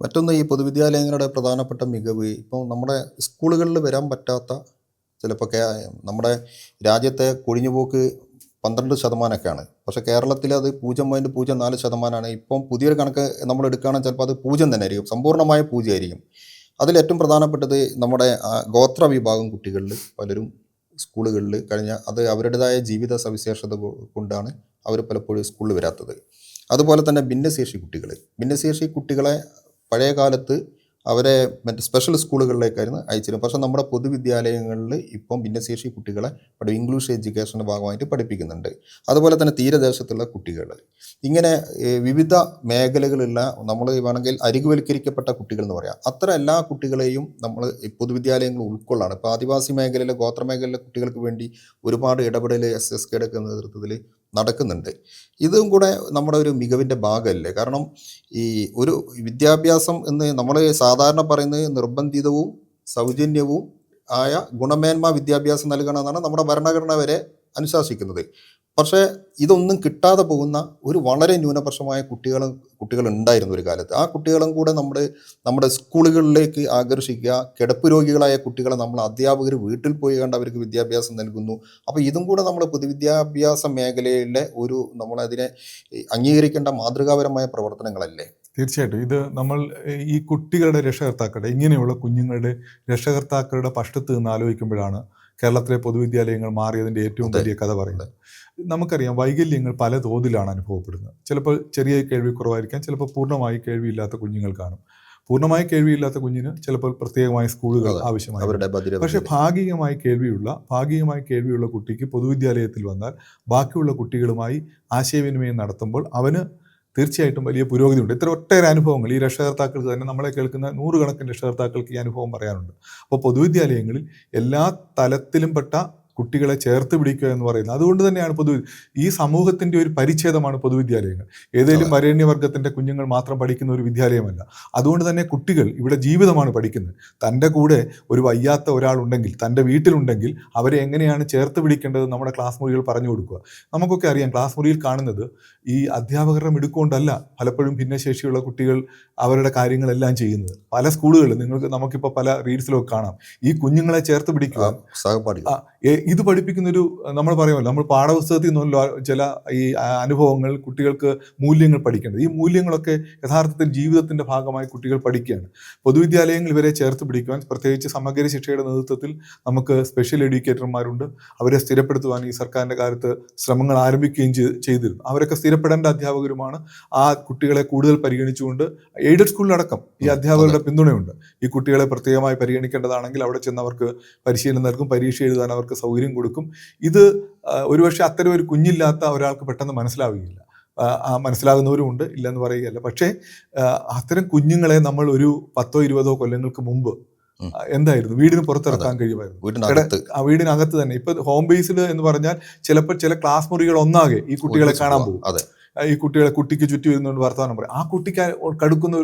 മറ്റൊന്ന് ഈ പൊതുവിദ്യാലയങ്ങളുടെ പ്രധാനപ്പെട്ട മികവ് ഇപ്പോൾ നമ്മുടെ സ്കൂളുകളിൽ വരാൻ പറ്റാത്ത ചിലപ്പോൾ നമ്മുടെ രാജ്യത്തെ കൊഴിഞ്ഞുപോക്ക് 12% പക്ഷേ കേരളത്തിൽ അത് 0.04%. ഇപ്പം പുതിയൊരു കണക്ക് നമ്മൾ എടുക്കുകയാണെങ്കിൽ ചിലപ്പോൾ അത് 0 തന്നെ ആയിരിക്കും, സമ്പൂർണ്ണമായ 0 ആയിരിക്കും. അതിലേറ്റവും പ്രധാനപ്പെട്ടത് നമ്മുടെ ഗോത്ര വിഭാഗം കുട്ടികളിൽ പലരും സ്കൂളുകളിൽ അത് അവരുടേതായ ജീവിത സവിശേഷത കൊണ്ടാണ് അവർ പലപ്പോഴും സ്കൂളിൽ വരാത്തത്. അതുപോലെ തന്നെ ഭിന്നശേഷി കുട്ടികളെ പഴയ കാലത്ത് അവരെ മറ്റ് സ്പെഷ്യൽ സ്കൂളുകളിലേക്കായിരുന്നു അയച്ചിരുന്നത്. പക്ഷേ നമ്മുടെ പൊതുവിദ്യാലയങ്ങളിൽ ഇപ്പം ഭിന്നശേഷി കുട്ടികളെ ഇംഗ്ലീഷ് എഡ്യൂക്കേഷൻ്റെ ഭാഗമായിട്ട് പഠിപ്പിക്കുന്നുണ്ട്. അതുപോലെ തന്നെ തീരദേശത്തുള്ള കുട്ടികൾ, ഇങ്ങനെ വിവിധ മേഖലകളുള്ള നമ്മൾ വേണമെങ്കിൽ അരികുവൽക്കരിക്കപ്പെട്ട കുട്ടികൾ എന്ന് പറയാം. അത്തരം എല്ലാ കുട്ടികളെയും നമ്മൾ പൊതുവിദ്യാലയങ്ങൾ ഉൾക്കൊള്ളാണ്. ഇപ്പോൾ ആദിവാസി മേഖലയിലെ ഗോത്ര മേഖലയിലെ കുട്ടികൾക്ക് വേണ്ടി ഒരുപാട് ഇടപെടൽ SSKയുടെ നേതൃത്വത്തിൽ നടക്കുന്നുണ്ട്. ഇതും കൂടെ നമ്മുടെ ഒരു മികവിൻ്റെ ഭാഗമല്ലേ? കാരണം ഈ ഒരു വിദ്യാഭ്യാസം എന്ന് നമ്മൾ സാധാരണ പറയുന്നത് നിർബന്ധിതവും സൗജന്യവും ആയ ഗുണമേന്മ വിദ്യാഭ്യാസം നൽകണമെന്നാണ് നമ്മുടെ ഭരണഘടന വരെ അനുശാസിക്കുന്നത്. പക്ഷേ ഇതൊന്നും കിട്ടാതെ പോകുന്ന ഒരു വളരെ ന്യൂനപക്ഷമായ കുട്ടികൾ ഉണ്ടായിരുന്നു ഒരു കാലത്ത്. ആ കുട്ടികളും കൂടെ നമ്മുടെ സ്കൂളുകളിലേക്ക് ആകർഷിക്കുക. കിടപ്പ് രോഗികളായ കുട്ടികളെ നമ്മൾ അധ്യാപകർ വീട്ടിൽ പോയി കണ്ട് അവർക്ക് വിദ്യാഭ്യാസം നൽകുന്നു. അപ്പോൾ ഇതും കൂടെ നമ്മൾ പൊതുവിദ്യാഭ്യാസ മേഖലയിലെ നമ്മളതിനെ അംഗീകരിക്കേണ്ട മാതൃകാപരമായ പ്രവർത്തനങ്ങളല്ലേ? തീർച്ചയായിട്ടും ഇത് നമ്മൾ ഈ കുട്ടികളുടെ രക്ഷകർത്താക്കളുടെ ഇങ്ങനെയുള്ള കുഞ്ഞുങ്ങളുടെ രക്ഷകർത്താക്കളുടെ പക്ഷത്ത് നിന്ന് ആലോചിക്കുമ്പോഴാണ് കേരളത്തിലെ പൊതുവിദ്യാലയങ്ങൾ മാറിയതിൻ്റെ ഏറ്റവും വലിയ കഥ പറയുന്നത്. നമുക്കറിയാം, വൈകല്യങ്ങൾ പല തോതിലാണ് അനുഭവപ്പെടുന്നത്. ചിലപ്പോൾ ചെറിയ കേൾവിക്കുറവായിരിക്കാം, ചിലപ്പോൾ പൂർണ്ണമായി കേൾവിയില്ലാത്ത കുഞ്ഞുങ്ങൾ കാണും. പൂർണ്ണമായി കേൾവിയില്ലാത്ത കുഞ്ഞിന് ചിലപ്പോൾ പ്രത്യേകമായ സ്കൂളുകൾ ആവശ്യമായി. പക്ഷേ ഭാഗികമായി കേൾവിയുള്ള കുട്ടിക്ക് പൊതുവിദ്യാലയത്തിൽ വന്നാൽ ബാക്കിയുള്ള കുട്ടികളുമായി ആശയവിനിമയം നടത്തുമ്പോൾ അവന് തീർച്ചയായിട്ടും വലിയ പുരോഗതിയുണ്ട്. ഇത്ര ഒട്ടേറെ അനുഭവങ്ങൾ ഈ രക്ഷകർത്താക്കൾക്ക് തന്നെ, നമ്മളെ കേൾക്കുന്ന നൂറുകണക്കിന് രക്ഷകർത്താക്കൾക്ക് ഈ അനുഭവം പറയാനുണ്ട്. അപ്പോൾ പൊതുവിദ്യാലയങ്ങളിൽ എല്ലാ തലത്തിലും പെട്ട കുട്ടികളെ ചേർത്ത് പിടിക്കുക എന്ന് പറയുന്നത് അതുകൊണ്ട് തന്നെയാണ് ഈ സമൂഹത്തിൻ്റെ ഒരു പരിച്ഛേദമാണ് പൊതുവിദ്യാലയങ്ങൾ. ഏതെങ്കിലും വരേണ്യവർഗത്തിൻ്റെ കുഞ്ഞുങ്ങൾ മാത്രം പഠിക്കുന്ന ഒരു വിദ്യാലയമല്ല. അതുകൊണ്ട് തന്നെ കുട്ടികൾ ഇവിടെ ജീവിതമാണ് പഠിക്കുന്നത്. തൻ്റെ കൂടെ ഒരു വയ്യാത്ത ഒരാളുണ്ടെങ്കിൽ, തൻ്റെ വീട്ടിലുണ്ടെങ്കിൽ അവരെ എങ്ങനെയാണ് ചേർത്ത് പിടിക്കേണ്ടത് നമ്മുടെ ക്ലാസ് മുറികൾ പറഞ്ഞു കൊടുക്കുക. നമുക്കൊക്കെ അറിയാം, ക്ലാസ് മുറിയിൽ കാണുന്നത് ഈ അധ്യാപകരുടെ മിടുക്കൊണ്ടല്ല പലപ്പോഴും ഭിന്നശേഷിയുള്ള കുട്ടികൾ അവരുടെ കാര്യങ്ങളെല്ലാം ചെയ്യുന്നത്. പല സ്കൂളുകളിൽ നമുക്കിപ്പോൾ പല റീൽസിലൊക്കെ കാണാം, ഈ കുഞ്ഞുങ്ങളെ ചേർത്ത് പിടിക്കുക, ഇത് പഠിപ്പിക്കുന്നൊരു, നമ്മൾ പറയുമല്ലോ, നമ്മൾ പാഠപുസ്തകത്തിൽ നിന്നുള്ള ചില ഈ അനുഭവങ്ങൾ, കുട്ടികൾക്ക് മൂല്യങ്ങൾ പഠിക്കേണ്ടത്. ഈ മൂല്യങ്ങളൊക്കെ യഥാർത്ഥത്തിൽ ജീവിതത്തിൻ്റെ ഭാഗമായി കുട്ടികൾ പഠിക്കുകയാണ്. പൊതുവിദ്യാലയങ്ങൾ ഇവരെ ചേർത്ത് പിടിക്കുവാൻ, പ്രത്യേകിച്ച് സമഗ്ര ശിക്ഷയുടെ നേതൃത്വത്തിൽ നമുക്ക് സ്പെഷ്യൽ എഡ്യൂക്കേറ്റർമാരുണ്ട്. അവരെ സ്ഥിരപ്പെടുത്തുവാൻ ഈ സർക്കാരിൻ്റെ കാലത്ത് ശ്രമങ്ങൾ ആരംഭിക്കുകയും ചെയ്തിരുന്നു. അവരൊക്കെ സ്ഥിരപ്പെടേണ്ട അധ്യാപകരുമാണ്. ആ കുട്ടികളെ കൂടുതൽ പരിഗണിച്ചുകൊണ്ട് എയ്ഡഡ് സ്കൂളിലടക്കം ഈ അധ്യാപകരുടെ പിന്തുണയുണ്ട്. ഈ കുട്ടികളെ പ്രത്യേകമായി പരിഗണിക്കേണ്ടതാണെങ്കിൽ അവിടെ ചെന്ന് അവർക്ക് പരിശീലനം നൽകും, പരീക്ഷ എഴുതാൻ അവർക്ക് സൗകര്യം കൊടുക്കും. ഇത് ഒരുപക്ഷെ അത്തരം ഒരു കുഞ്ഞില്ലാത്ത ഒരാൾക്ക് പെട്ടെന്ന് മനസ്സിലാവുകയില്ല. മനസ്സിലാകുന്നവരുമുണ്ട്, ഇല്ലെന്ന് പറയുകയല്ല. പക്ഷേ അത്തരം കുഞ്ഞുങ്ങളെ നമ്മൾ ഒരു 10-20 കൊല്ലങ്ങൾക്ക് മുമ്പ് എന്തായിരുന്നു, വീടിന് പുറത്തിറക്കാൻ കഴിയുമായിരുന്നു. വീടിനകത്ത് തന്നെ. ഇപ്പൊ ഹോം ബേസ്ഡ് എന്ന് പറഞ്ഞാൽ ചിലപ്പോൾ ചില ക്ലാസ് മുറികൾ ഒന്നാകെ ഈ കുട്ടികളെ കാണാൻ പോകും. ഈ കുട്ടിക്ക് ചുറ്റി വരുന്നതുകൊണ്ട് വർത്തമാനം പറയും. ആ കുട്ടിക്ക്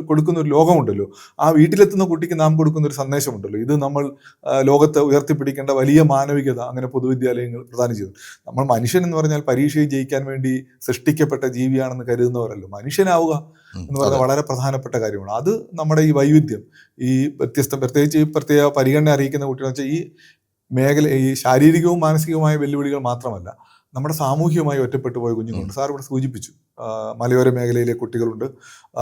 കൊടുക്കുന്ന ഒരു ലോകമുണ്ടല്ലോ, ആ വീട്ടിലെത്തുന്ന കുട്ടിക്ക് നാം കൊടുക്കുന്ന ഒരു സന്ദേശമുണ്ടല്ലോ. ഇത് നമ്മൾ ലോകത്തെ ഉയർത്തിപ്പിടിക്കേണ്ട വലിയ മാനവികത അങ്ങനെ പൊതുവിദ്യാലയങ്ങൾ പ്രദാനം ചെയ്തു. നമ്മൾ മനുഷ്യൻ എന്ന് പറഞ്ഞാൽ പരീക്ഷയിൽ ജയിക്കാൻ വേണ്ടി സൃഷ്ടിക്കപ്പെട്ട ജീവിയാണെന്ന് കരുതുന്നവരല്ലോ. മനുഷ്യനാവുക എന്ന് പറഞ്ഞാൽ വളരെ പ്രധാനപ്പെട്ട കാര്യമാണ്. അത് നമ്മുടെ ഈ വൈവിധ്യം, ഈ പ്രത്യേകിച്ച് ഈ പ്രത്യേക പരിഗണന അറിയിക്കുന്ന കുട്ടികൾ വെച്ചാൽ ഈ മേഖല, ഈ ശാരീരികവും മാനസികവുമായ വെല്ലുവിളികൾ മാത്രമല്ല, നമ്മുടെ സാമൂഹികമായി ഒറ്റപ്പെട്ടു പോയ കുഞ്ഞുങ്ങളുണ്ട്. സാർ ഇവിടെ സൂചിപ്പിച്ചു, മലയോര മേഖലയിലെ കുട്ടികളുണ്ട്,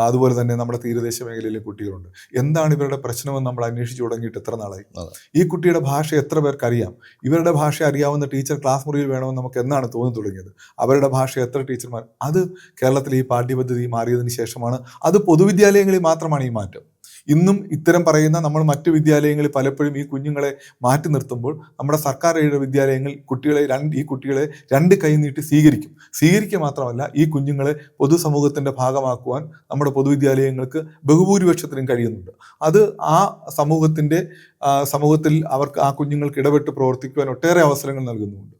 അതുപോലെ തന്നെ നമ്മുടെ തീരദേശ മേഖലയിലെ കുട്ടികളുണ്ട്. എന്താണ് ഇവരുടെ പ്രശ്നമെന്ന് നമ്മൾ അന്വേഷിച്ചു തുടങ്ങിയിട്ട് എത്ര നാളായി? ഈ കുട്ടിയുടെ ഭാഷ എത്ര പേർക്ക് അറിയാം? ഇവരുടെ ഭാഷ അറിയാവുന്ന ടീച്ചർ ക്ലാസ് മുറിയിൽ വേണമെന്ന് നമുക്ക് എന്നാണ് തോന്നി തുടങ്ങിയത്? അവരുടെ ഭാഷ എത്ര ടീച്ചർമാർ? അത് കേരളത്തിൽ ഈ പാഠ്യപദ്ധതി മാറിയതിന് ശേഷമാണ്. അത് പൊതുവിദ്യാലയങ്ങളിൽ മാത്രമാണ് ഈ മാറ്റം. ഇന്നും ഇത്തരം പറയുന്ന നമ്മൾ മറ്റു വിദ്യാലയങ്ങളിൽ പലപ്പോഴും ഈ കുഞ്ഞുങ്ങളെ മാറ്റി നിർത്തുമ്പോൾ നമ്മുടെ സർക്കാർ എയ്ഡഡ് വിദ്യാലയങ്ങൾ ഈ കുട്ടികളെ 2 കൈ നീട്ടി സ്വീകരിക്കുക മാത്രമല്ല, ഈ കുഞ്ഞുങ്ങളെ പൊതുസമൂഹത്തിൻ്റെ ഭാഗമാക്കുവാൻ നമ്മുടെ പൊതുവിദ്യാലയങ്ങൾക്ക് ബഹുഭൂരിപക്ഷത്തിനും കഴിയുന്നുണ്ട്. അത് ആ സമൂഹത്തിൽ അവർക്ക്, ആ കുഞ്ഞുങ്ങൾക്ക് ഇടപെട്ട് പ്രവർത്തിക്കുവാൻ ഒട്ടേറെ അവസരങ്ങൾ നൽകുന്നുണ്ട്.